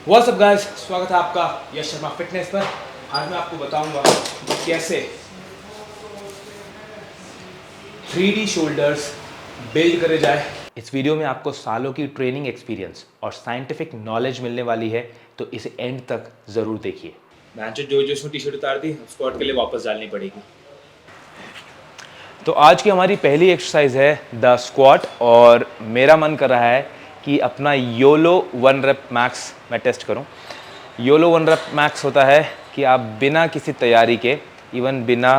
What's up guys, स्वागत है आपका यश शर्मा फिटनेस पर। आज मैं आपको बताऊंगा कैसे 3D शोल्डर्स बिल्ड करे जाए। इस वीडियो में आपको सालों की ट्रेनिंग एक्सपीरियंस और साइंटिफिक नॉलेज मिलने वाली है, तो इसे एंड तक ज़रूर देखिए। मैं जो उसने टी शर्ट उतार दी, स्क्वाट के लिए वापस डालनी पड़ेगी। तो आज की हमारी पहली एक्सरसाइज है द स्क्वाट, और मेरा मन कर रहा है कि अपना योलो 1 रेप मैक्स मैं टेस्ट करूं। योलो 1 रेप मैक्स होता है कि आप बिना किसी तैयारी के, इवन बिना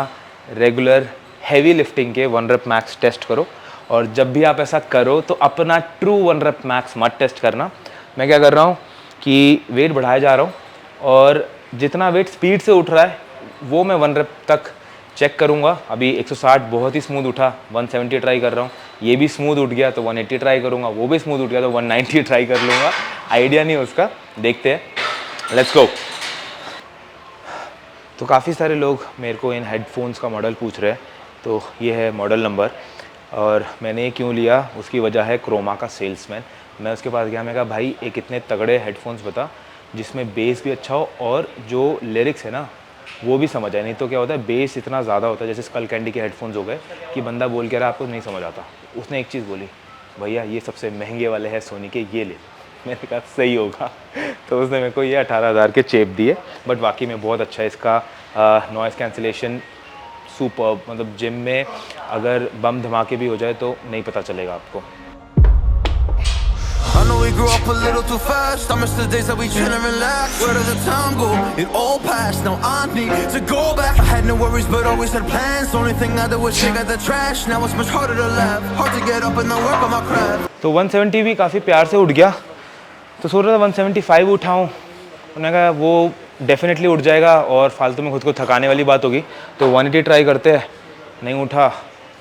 रेगुलर हैवी लिफ्टिंग के 1 रेप मैक्स टेस्ट करो। और जब भी आप ऐसा करो तो अपना ट्रू 1 रेप मैक्स मत टेस्ट करना। मैं क्या कर रहा हूँ कि वेट बढ़ाया जा रहा हूँ, और जितना वेट स्पीड से उठ रहा है वो मैं 1 रेप तक चेक करूंगा। अभी 160 बहुत ही स्मूथ उठा, 170 ट्राई कर रहा हूँ। ये भी स्मूथ उठ गया तो 180 ट्राई करूंगा, वो भी स्मूथ उठ गया तो 190 ट्राई कर लूँगा। आइडिया नहीं है उसका, देखते हैं। Let's go. तो काफ़ी सारे लोग मेरे को इन हेडफोन्स का मॉडल पूछ रहे हैं, तो ये है मॉडल नंबर। और मैंने ये क्यों लिया, उसकी वजह है क्रोमा का सेल्समैन। मैं उसके पास गया, मैं कहा भाई एक इतने तगड़े हेडफोन्स बता जिसमें बेस भी अच्छा हो और जो लिरिक्स है ना वो भी समझ आए। नहीं तो क्या होता है, बेस इतना ज़्यादा होता है, जैसे स्कल कैंडी के हेडफोन्स हो गए कि बंदा बोल के रहा आपको नहीं समझ आता। उसने एक चीज़ बोली, भैया ये सबसे महंगे वाले हैं सोनी के, ये ले। मैंने कहा सही होगा। तो उसने मेरे को ये 18,000 के चेप दिए, बट वाकई में बहुत अच्छा है। इसका नॉइज़ कैंसिलेशन सुपर, मतलब जिम में अगर बम धमाके भी हो जाए तो नहीं पता चलेगा आपको। I know we grew up a little too fast. I miss the days that we chill and relax. Where did the time go? It all passed. Now I need to go back. I had no worries, but always had plans. Only thing I did was shake out the trash. Now it's much harder to laugh. Hard to get up and then work on my craft. तो 170 भी काफ़ी प्यार से उठ गया, तो सोच रहा था 175 उठाऊँ। उन्होंने कहा वो डेफिनेटली उठ जाएगा और फालतू में खुद को थकाने वाली बात होगी, तो 180 ट्राई करते हैं। नहीं उठा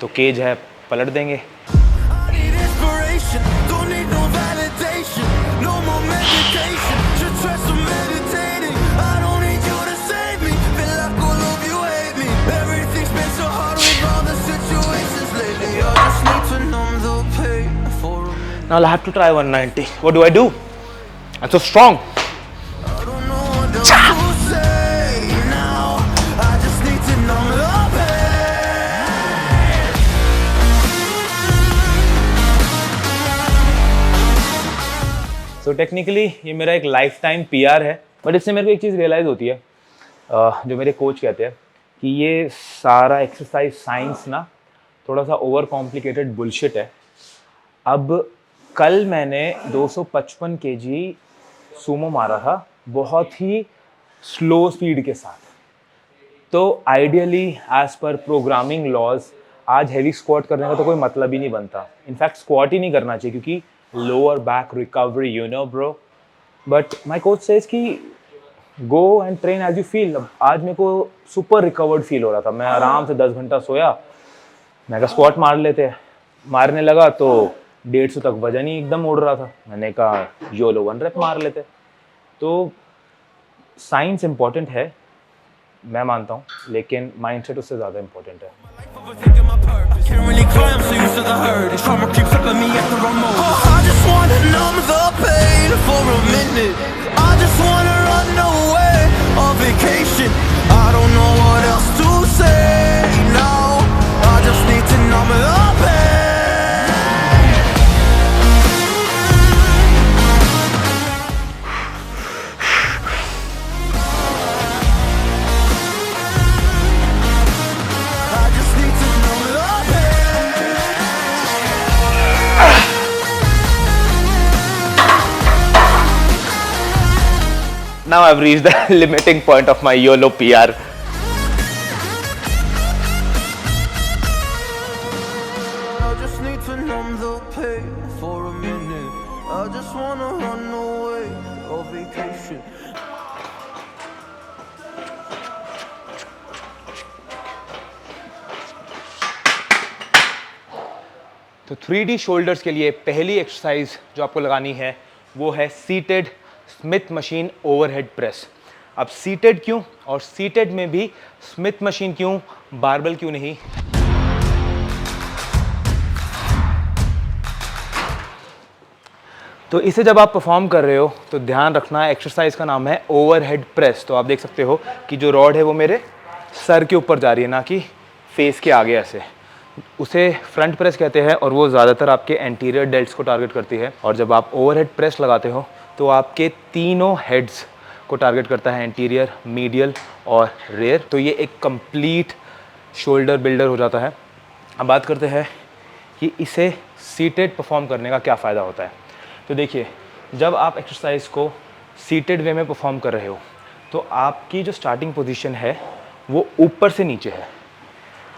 तो केज है, पलट देंगे। I need inspiration. Don't need no validation. No more meditation. Just try some meditating. I don't need you to save me. Feel like all of you hate me. Everything's been so hard with all the situations lately. I just need to numb the pain for a minute. Now I'll have to try 190. What do I do? I'm so strong. I don't know what else to say now. I just need to numb the pain. So technically ये मेरा एक life time PR है, but इससे मेरे को एक चीज़ realise होती है, जो मेरे कोच कहते हैं कि ये सारा एक्सरसाइज साइंस ना थोड़ा सा ओवर कॉम्प्लिकेटेड बुलशिट है। अब कल मैंने 255 kg सूमो मारा था, बहुत ही स्लो स्पीड के साथ। तो ideally as per programming laws आज हैवी स्क्वाट करने का तो कोई मतलब ही नहीं बनता। इनफैक्ट स्क्वाट ही नहीं करना चाहिए, क्योंकि lower back recovery, you know bro. But my coach says कि go and train as you feel. अब आज मेरे को सुपर रिकवर्ड फील हो रहा था, मैं आराम से 10 घंटा सोया। मैं कहा स्क्वाट मार लेते हैं। मारने लगा तो 150 तक वजन ही एकदम उड़ रहा था। मैंने कहा योलो 1 रेप मार लेते। तो साइंस इंपॉर्टेंट है, मैं मानता हूँ, लेकिन माइंडसेट उससे ज़्यादा इंपॉर्टेंट है। Overthinking my purpose. Can't really cry, I'm so used to the hurt. And trauma creeps up on me at the wrong moment. Oh, I just wanna numb the pain for a minute. I just wanna run away on vacation. I don't know what else to say now. I just need to numb the pain. I just need to numb the pain. Now I've reached the limiting point of my YOLO PR. I just need to numb the pain for a minute. I just wanna run away on vacation. तो 3D shoulders के लिए पहली exercise जो आपको लगानी है वो है seated Smith machine overhead press. अब सीटेड क्यों, और सीटेड में भी स्मिथ मशीन क्यों, बारबल क्यों नहीं? तो इसे जब आप परफॉर्म कर रहे हो तो ध्यान रखना, एक्सरसाइज का नाम है ओवरहेड प्रेस। तो आप देख सकते हो कि जो रॉड है वो मेरे सर के ऊपर जा रही है, ना कि फेस के आगे ऐसे। उसे फ्रंट प्रेस कहते हैं और वो ज़्यादातर आपके एंटीरियर डेल्ट्स को टारगेट करती है। और जब आप ओवरहेड प्रेस लगाते हो तो आपके तीनों हेड्स को टारगेट करता है, एंटीरियर, मीडियल और रेयर। तो ये एक कंप्लीट शोल्डर बिल्डर हो जाता है। अब बात करते हैं कि इसे सीटेड परफॉर्म करने का क्या फ़ायदा होता है। तो देखिए, जब आप एक्सरसाइज को सीटेड वे में परफॉर्म कर रहे हो तो आपकी जो स्टार्टिंग पोजीशन है वो ऊपर से नीचे है।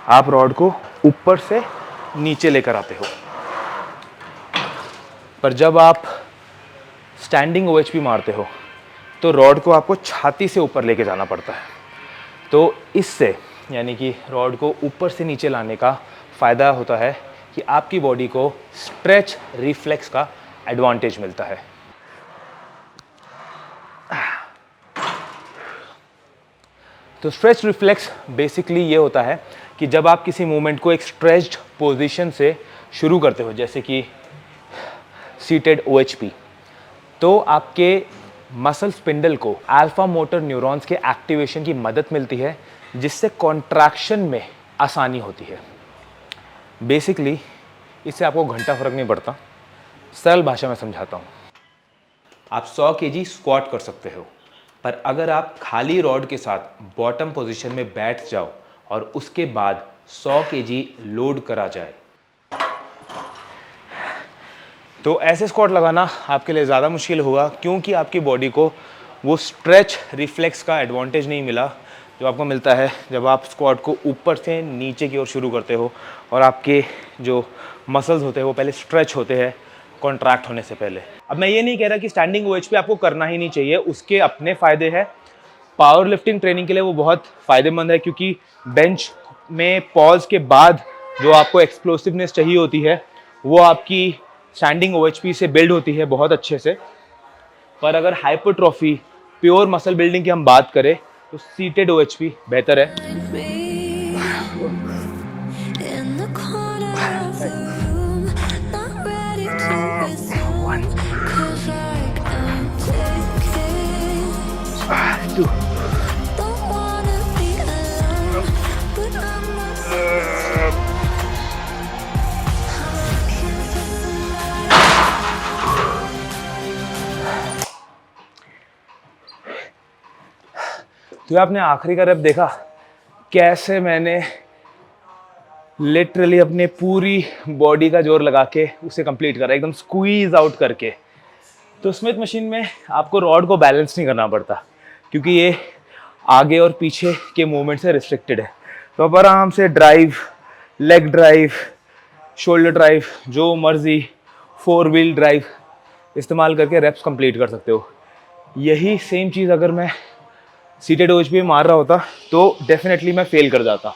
आप रॉड को ऊपर से नीचे लेकर आते हो। पर जब आप स्टैंडिंग OHP मारते हो तो रॉड को आपको छाती से ऊपर लेके जाना पड़ता है। तो इससे यानी कि रॉड को ऊपर से नीचे लाने का फ़ायदा होता है कि आपकी बॉडी को स्ट्रेच रिफ्लेक्स का एडवांटेज मिलता है। तो स्ट्रेच रिफ्लेक्स बेसिकली ये होता है कि जब आप किसी मूवमेंट को एक स्ट्रेच्ड पोजीशन से शुरू करते हो, जैसे कि सीटेड OHP, तो आपके मसल स्पिंडल को अल्फा मोटर न्यूरॉन्स के एक्टिवेशन की मदद मिलती है, जिससे कॉन्ट्रैक्शन में आसानी होती है। बेसिकली इससे आपको घंटा फर्क नहीं पड़ता। सरल भाषा में समझाता हूँ। आप 100 kg स्क्वाट कर सकते हो, पर अगर आप खाली रॉड के साथ बॉटम पोजीशन में बैठ जाओ और उसके बाद 100 kg लोड करा जाए तो ऐसे स्क्वाट लगाना आपके लिए ज़्यादा मुश्किल होगा, क्योंकि आपकी बॉडी को वो स्ट्रेच रिफ्लेक्स का एडवांटेज नहीं मिला जो आपको मिलता है जब आप स्क्वाट को ऊपर से नीचे की ओर शुरू करते हो और आपके जो मसल्स होते हैं वो पहले स्ट्रेच होते हैं कॉन्ट्रैक्ट होने से पहले। अब मैं ये नहीं कह रहा कि स्टैंडिंग OHP आपको करना ही नहीं चाहिए, उसके अपने फ़ायदे हैं। पावर लिफ्टिंग ट्रेनिंग के लिए वो बहुत फ़ायदेमंद है, क्योंकि बेंच में पॉज के बाद जो आपको एक्सप्लोसिवनेस चाहिए होती है वो आपकी स्टैंडिंग OHP से बिल्ड होती है बहुत अच्छे से। पर अगर हाइपरट्रॉफी, प्योर मसल बिल्डिंग की हम बात करें तो सीटेड OHP बेहतर है। in the corner of the room, not ready to resume, 'cause I am taking. Don't wanna be alone, but I'm not looking for somebody. तो आपने आखिरी का रैप देखा कैसे मैंने लिटरली अपने पूरी बॉडी का जोर लगा के उसे कंप्लीट करा, एकदम स्क्वीज आउट करके। तो स्मिथ मशीन में आपको रॉड को बैलेंस नहीं करना पड़ता, क्योंकि ये आगे और पीछे के मूवमेंट से रिस्ट्रिक्टेड है। तो आप आराम से drive, leg drive, shoulder drive, जो मर्जी 4 व्हील ड्राइव इस्तेमाल करके रेप्स कंप्लीट कर सकते हो। यही सेम चीज़ अगर मैं सीटेड OHP में मार रहा होता तो डेफिनेटली मैं फेल कर जाता।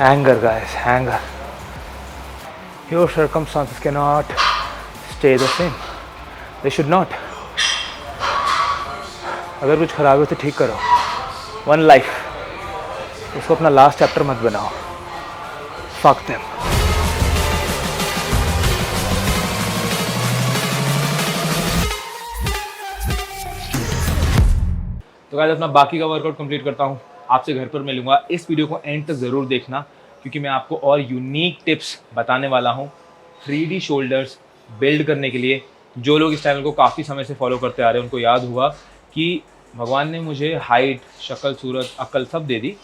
Anger, guys, anger. Your circumstances cannot stay the same. They should not. अगर कुछ खराब है तो ठीक करो। One life. उसको अपना लास्ट चैप्टर मत बनाओ। Fuck them. तो गाइस, अपना बाकी का वर्कआउट कंप्लीट करता हूँ, आपसे घर पर मिलूंगा। इस वीडियो को एंड तक ज़रूर देखना, क्योंकि मैं आपको और यूनिक टिप्स बताने वाला हूँ 3D शोल्डर्स बिल्ड करने के लिए। जो लोग इस चैनल को काफ़ी समय से फॉलो करते आ रहे हैं उनको याद होगा कि भगवान ने मुझे हाइट, शक्ल, सूरत, अक्ल सब दे दी,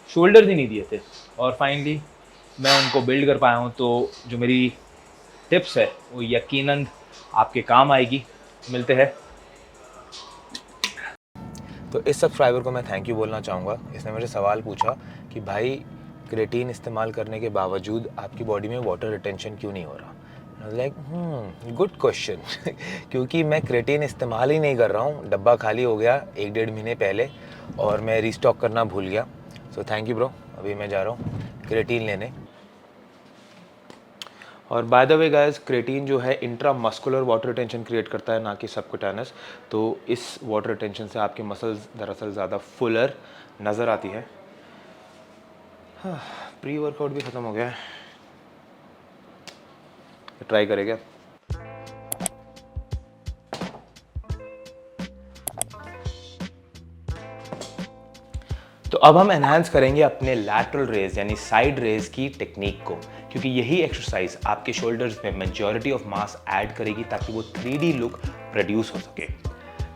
शोल्डर्स ही नहीं दिए थे, और फाइनली मैं उनको बिल्ड कर पाया हूँ। तो जो मेरी टिप्स है वो यकीनन आपके काम आएगी। मिलते हैं। तो इस सब्सक्राइबर को मैं थैंक यू बोलना चाहूँगा। इसने मुझे सवाल पूछा कि भाई क्रेटीन इस्तेमाल करने के बावजूद आपकी बॉडी में वाटर रिटेंशन क्यों नहीं हो रहा। लाइक गुड क्वेश्चन क्योंकि मैं क्रेटीन इस्तेमाल ही नहीं कर रहा हूँ, डब्बा खाली हो गया 1-1.5 महीने पहले और मैं रीस्टॉक करना भूल गया। सो थैंक यू ब्रो, अभी मैं जा रहा हूँ क्रेटीन लेने। और by the way guys, creatine जो है intra muscular water retention create करता है, ना कि सबक्यूटेनस। तो इस वाटर रिटेंशन से आपकी मसल्स दरअसल ज़्यादा फुलर नज़र आती है। हाँ, प्री वर्कआउट भी ख़त्म हो गया है, ट्राई करेंगे। तो अब हम एनहांस करेंगे अपने लैटरल रेज यानी साइड रेज की टेक्निक को, क्योंकि यही एक्सरसाइज आपके शोल्डर्स में मेजॉरिटी ऑफ मास ऐड करेगी ताकि वो 3D लुक प्रोड्यूस हो सके।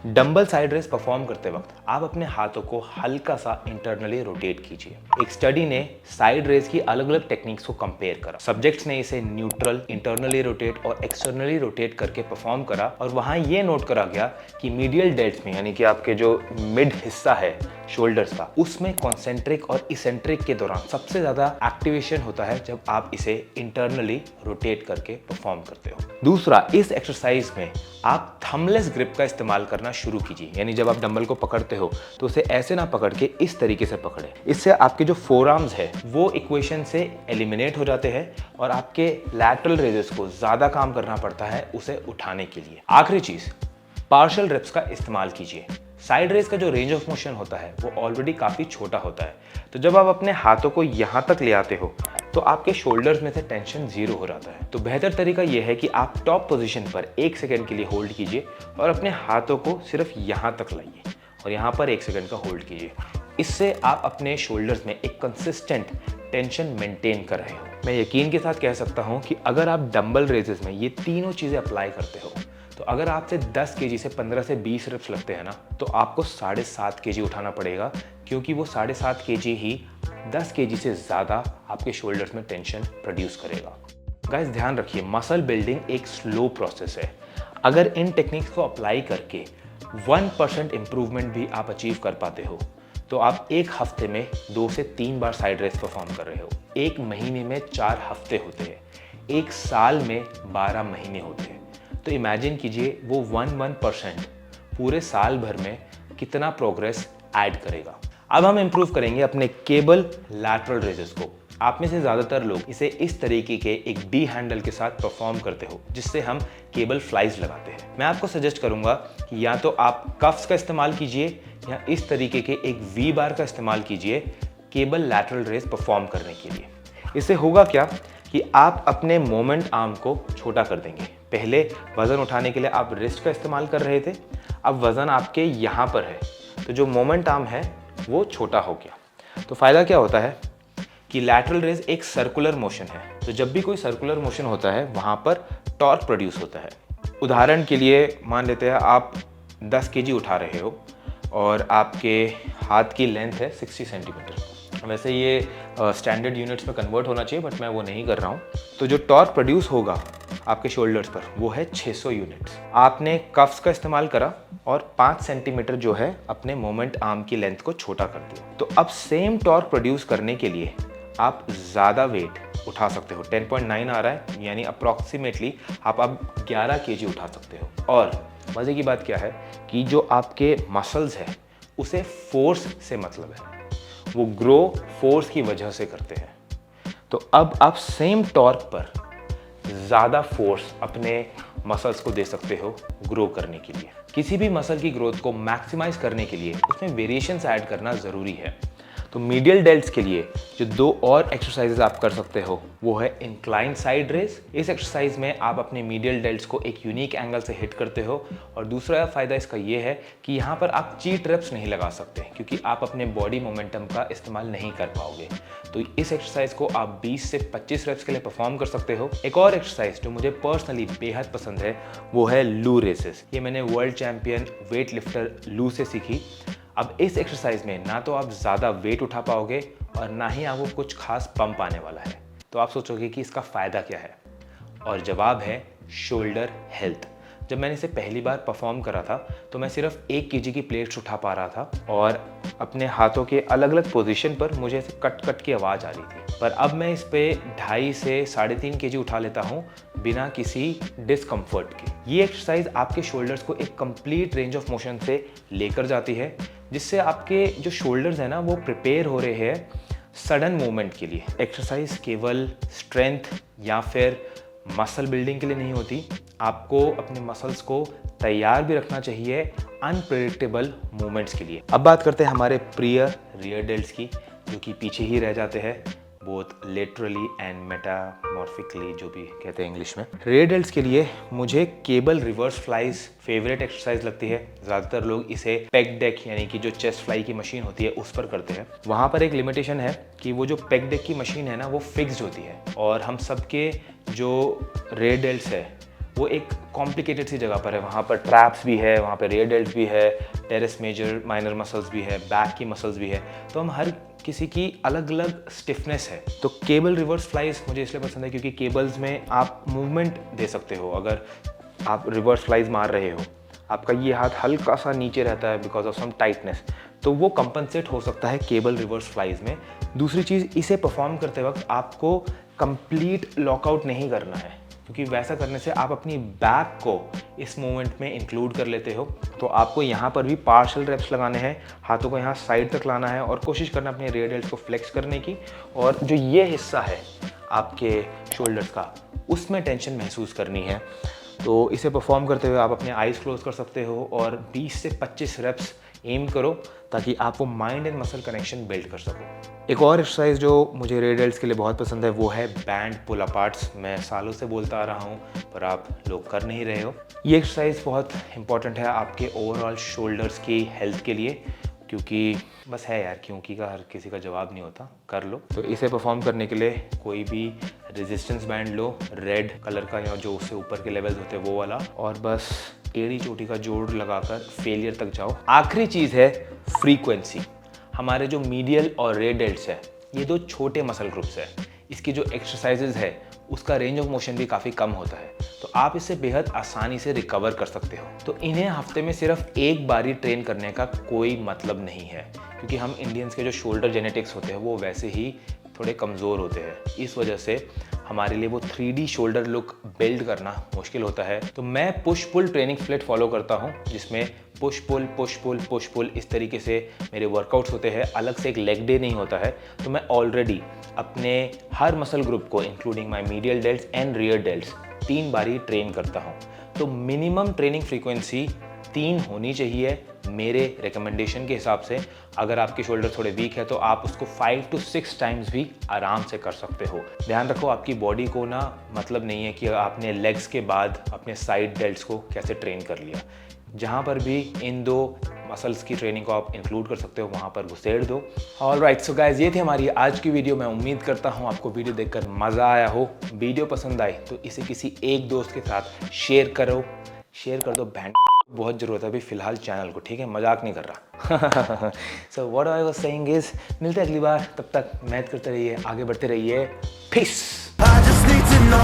डंबल साइड रेज परफॉर्म करते वक्त आप अपने हाथों को हल्का सा इंटरनली रोटेट कीजिए। एक स्टडी ने साइड रेज की अलग अलग टेक्निक्स को कंपेयर करा। सब्जेक्ट्स ने इसे न्यूट्रल, इंटरनली रोटेट और एक्सटर्नली रोटेट करके परफॉर्म करा और वहां ये नोट करा गया कि मीडियल डेल्ट्स में यानी कि आपके जो मिड हिस्सा है शोल्डर्स का, उसमें कॉन्सेंट्रिक और इसेंट्रिक के दौरान सबसे ज्यादा एक्टिवेशन होता है जब आप इसे इंटरनली रोटेट करके परफॉर्म करते हो। दूसरा, इस एक्सरसाइज में आप थंबलेस ग्रिप का इस्तेमाल करना शुरू कीजिए, यानी जब आप डंबल को पकड़ते हो तो उसे ऐसे ना पकड़ के इस तरीके से पकड़े। इससे आपके जो फोरआर्म्स है वो इक्वेशन से एलिमिनेट हो जाते हैं और आपके लैटरल रेजेस को ज्यादा काम करना पड़ता है उसे उठाने के लिए। आखिरी चीज, पार्शियल रेप्स का इस्तेमाल कीजिए। साइड रेज का जो रेंज ऑफ मोशन होता है वो ऑलरेडी काफी छोटा होता है, तो जब आप अपने हाथों को यहां तक ले आते हो तो आपके शोल्डर्स में से टेंशन 0 हो जाता है। तो बेहतर तरीका यह है कि आप टॉप पोजीशन पर 1 सेकंड के लिए होल्ड कीजिए और अपने हाथों को सिर्फ यहां तक लाइए और यहां पर 1 सेकंड का होल्ड कीजिए। इससे आप अपने शोल्डर्स में एक कंसिस्टेंट टेंशन मेंटेन कर रहे हो। मैं यकीन के साथ कह सकता हूं कि अगर आप डंबल रेजेस में ये तीनों चीजें अप्लाई करते हो तो अगर आपसे 10 केजी से 15 से 20 रेप्स लगते हैं ना, तो आपको 7.5 केजी उठाना पड़ेगा, क्योंकि वो 7.5 केजी ही 10 केजी से ज़्यादा आपके शोल्डर्स में टेंशन प्रोड्यूस करेगा। गाइस ध्यान रखिए, मसल बिल्डिंग एक स्लो प्रोसेस है। अगर इन टेक्निक्स को अप्लाई करके 1% इम्प्रूवमेंट भी आप अचीव कर पाते हो तो आप एक हफ्ते में 2 से 3 बार साइड रेस परफॉर्म कर रहे हो। एक महीने में 4 हफ्ते होते हैं, एक साल में 12 महीने होते हैं। तो इमेजिन कीजिए वो 1% पूरे साल भर में कितना प्रोग्रेस ऐड करेगा। अब हम इंप्रूव करेंगे अपने केबल लैटरल रेजेस को। आप में से ज़्यादातर लोग इसे इस तरीके के एक डी हैंडल के साथ परफॉर्म करते हो, जिससे हम केबल फ्लाइज लगाते हैं। मैं आपको सजेस्ट करूंगा कि या तो आप कफ्स का इस्तेमाल कीजिए या इस तरीके के एक वी बार का इस्तेमाल कीजिए केबल लैटरल रेज परफॉर्म करने के लिए। इससे होगा क्या कि आप अपने मोमेंट आर्म को छोटा कर देंगे। पहले वजन उठाने के लिए आप रिस्ट का इस्तेमाल कर रहे थे, अब वजन आपके यहाँ पर है, तो जो मोमेंट आर्म है वो छोटा हो गया। तो फायदा क्या होता है कि लैटरल रेज एक सर्कुलर मोशन है, तो जब भी कोई सर्कुलर मोशन होता है वहाँ पर टॉर्क प्रोड्यूस होता है। उदाहरण के लिए मान लेते हैं आप 10 केजी उठा रहे हो और आपके हाथ की लेंथ है 60 सेंटीमीटर। वैसे ये स्टैंडर्ड यूनिट्स में कन्वर्ट होना चाहिए, बट मैं वो नहीं कर रहा हूँ। तो जो टॉर्क प्रोड्यूस होगा आपके शोल्डर्स पर वो है 600 यूनिट्स। आपने कफ्स का इस्तेमाल करा और 5 सेंटीमीटर जो है अपने मोमेंट आर्म की लेंथ को छोटा कर दिया। तो अब सेम टॉर्क प्रोड्यूस करने के लिए आप ज़्यादा वेट उठा सकते हो। 10.9 आ रहा है, यानी अप्रॉक्सीमेटली आप अब 11 केजी उठा सकते हो। और मज़े की बात क्या है कि जो आपके मसल्स हैं उसे फोर्स से मतलब है, वो ग्रो फोर्स की वजह से करते हैं। तो अब आप सेम टॉर्क पर ज़्यादा फोर्स अपने मसल्स को दे सकते हो ग्रो करने के लिए। किसी भी मसल की ग्रोथ को मैक्सिमाइज करने के लिए उसमें वेरिएशंस ऐड करना ज़रूरी है। तो मीडियल डेल्ट्स के लिए जो 2 और एक्सरसाइजेज आप कर सकते हो वो है इंक्लाइन साइड रेज। इस एक्सरसाइज में आप अपने मीडियल डेल्ट्स को एक यूनिक एंगल से हिट करते हो। और दूसरा फायदा इसका ये है कि यहाँ पर आप चीट रेप्स नहीं लगा सकते, क्योंकि आप अपने बॉडी मोमेंटम का इस्तेमाल नहीं कर पाओगे। तो इस एक्सरसाइज को आप 20 से 25 रेप्स के लिए परफॉर्म कर सकते हो। एक और एक्सरसाइज जो मुझे पर्सनली बेहद पसंद है वो है लू रेसेस। ये मैंने वर्ल्ड चैंपियन वेट लिफ्टर लू से सीखी। अब इस एक्सरसाइज में ना तो आप ज़्यादा वेट उठा पाओगे और ना ही आपको कुछ खास पंप आने वाला है। तो आप सोचोगे कि इसका फ़ायदा क्या है, और जवाब है शोल्डर हेल्थ। जब मैंने इसे पहली बार परफॉर्म करा था तो मैं सिर्फ 1 kg की प्लेट्स उठा पा रहा था और अपने हाथों के अलग अलग पोजीशन पर मुझे ऐसे कट कट की आवाज़ आ रही थी। पर अब मैं इस पे 2.5 से 3.5 kg उठा लेता हूँ बिना किसी डिस्कम्फर्ट के। ये एक्सरसाइज आपके शोल्डर्स को एक कंप्लीट रेंज ऑफ मोशन से लेकर जाती है, जिससे आपके जो शोल्डर्स हैं ना वो प्रिपेयर हो रहे हैं सडन मूवमेंट के लिए। एक्सरसाइज केवल स्ट्रेंथ या फिर मसल बिल्डिंग के लिए नहीं होती, आपको अपने मसल्स को तैयार भी रखना चाहिए अनप्रेडिक्टेबल मूवमेंट्स के लिए। अब बात करते हैं हमारे प्रिय रियर डेल्ट्स की, जो कि पीछे ही रह जाते हैं बोथ लेटरली एंड मेटामॉर्फिकली, जो भी कहते हैं इंग्लिश में। रियर डेल्ट्स के लिए मुझे cable reverse flies favourite exercise लगती है। ज़्यादातर लोग इसे पेग डेक यानी कि जो चेस्ट फ्लाई की मशीन होती है उस पर करते हैं। वहाँ पर एक लिमिटेशन है कि वो जो पेग डेक की मशीन है ना वो फिक्स्ड होती है, और हम सबके जो रियर डेल्ट्स है वो एक कॉम्प्लिकेटेड सी जगह पर है। वहाँ पर ट्रैप्स भी है, वहाँ पर रियर डेल्ट्स भी है, टेरेस मेजर माइनर मसल्स भी है, बैक की मसल्स भी है, तो हम हर किसी की अलग अलग स्टिफनेस है। तो केबल रिवर्स फ्लाइज मुझे इसलिए पसंद है क्योंकि केबल्स में आप मूवमेंट दे सकते हो। अगर आप रिवर्स फ्लाइज मार रहे हो, आपका ये हाथ हल्का सा नीचे रहता है बिकॉज ऑफ सम टाइटनेस, तो वो कंपनसेट हो सकता है केबल रिवर्स फ्लाइज में। दूसरी चीज़, इसे परफॉर्म करते वक्त आपको कंप्लीट लॉकआउट नहीं करना है, क्योंकि वैसा करने से आप अपनी बैक को इस मूवमेंट में इंक्लूड कर लेते हो। तो आपको यहाँ पर भी पार्शियल रेप्स लगाने हैं, हाथों को यहाँ साइड तक लाना है और कोशिश करना अपने रियर डेल्ट को फ्लेक्स करने की, और जो ये हिस्सा है आपके शोल्डर्स का उसमें टेंशन महसूस करनी है। तो इसे परफॉर्म करते हुए आप अपने आइज़ क्लोज कर सकते हो और 20 से 25 रेप्स एम करो ताकि आप वो mind and muscle connection build कर सको। एक और एक्सरसाइज जो मुझे रियर डेल्ट्स के लिए बहुत पसंद है वो है बैंड पुल अपार्ट्स। मैं सालों से बोलता आ रहा हूँ पर आप लोग कर नहीं रहे हो। ये एक्सरसाइज बहुत इंपॉर्टेंट है आपके ओवरऑल शोल्डर्स की हेल्थ के लिए, क्योंकि बस है यार, क्योंकि का हर किसी का जवाब नहीं होता, कर लो। तो इसे परफॉर्म करने के लिए कोई भी रेजिस्टेंस बैंड लो, रेड कलर का या जो उससे ऊपर के लेवल्स होते हैं वो वाला, और बस एड़ी चोटी का जोड़ लगाकर फेलियर तक जाओ। आखिरी चीज़ है फ्रीक्वेंसी। हमारे जो मीडियल और रियर डेल्ट्स है ये 2 छोटे मसल ग्रुप्स है, इसकी जो एक्सरसाइजेज है उसका रेंज ऑफ मोशन भी काफ़ी कम होता है, तो आप इससे बेहद आसानी से रिकवर कर सकते हो। तो इन्हें हफ्ते में सिर्फ एक बारी ट्रेन करने का कोई मतलब नहीं है, क्योंकि हम इंडियंस के जो शोल्डर जेनेटिक्स होते हैं वो वैसे ही थोड़े कमज़ोर होते हैं। इस वजह से हमारे लिए वो 3D शोल्डर लुक बिल्ड करना मुश्किल होता है। तो मैं push pull training split follow करता हूँ, जिसमें push pull push pull push pull इस तरीके से मेरे वर्कआउट्स होते हैं। अलग से एक लेग डे नहीं होता है। तो मैं ऑलरेडी अपने हर मसल ग्रुप को including my medial delts and rear delts 3 बारी ट्रेन करता हूँ। तो मिनिमम ट्रेनिंग फ्रीक्वेंसी 3 होनी चाहिए मेरे रिकमेंडेशन के हिसाब से। अगर आपके शोल्डर थोड़े वीक है तो आप उसको 5 to 6 टाइम्स भी आराम से कर सकते हो। ध्यान रखो, आपकी बॉडी को ना मतलब नहीं है कि आपने लेग्स के बाद अपने साइड डेल्ट्स को कैसे ट्रेन कर लिया। जहाँ पर भी इन 2 मसल्स की ट्रेनिंग को आप इंक्लूड कर सकते हो वहाँ पर घुसेड़ दो। ऑलराइट, सो गाइज, ये थी हमारी आज की वीडियो। मैं उम्मीद करता हूँ आपको वीडियो देखकर मज़ा आया हो। वीडियो पसंद आई तो इसे किसी एक दोस्त के साथ शेयर कर दो। बैंड बहुत ज़रूरत है अभी फ़िलहाल चैनल को, ठीक है, मजाक नहीं कर रहा। So what I was saying is, मिलते हैं अगली बार, तब तक मेहनत करते रहिए, आगे बढ़ते रहिए, piece. I just need to know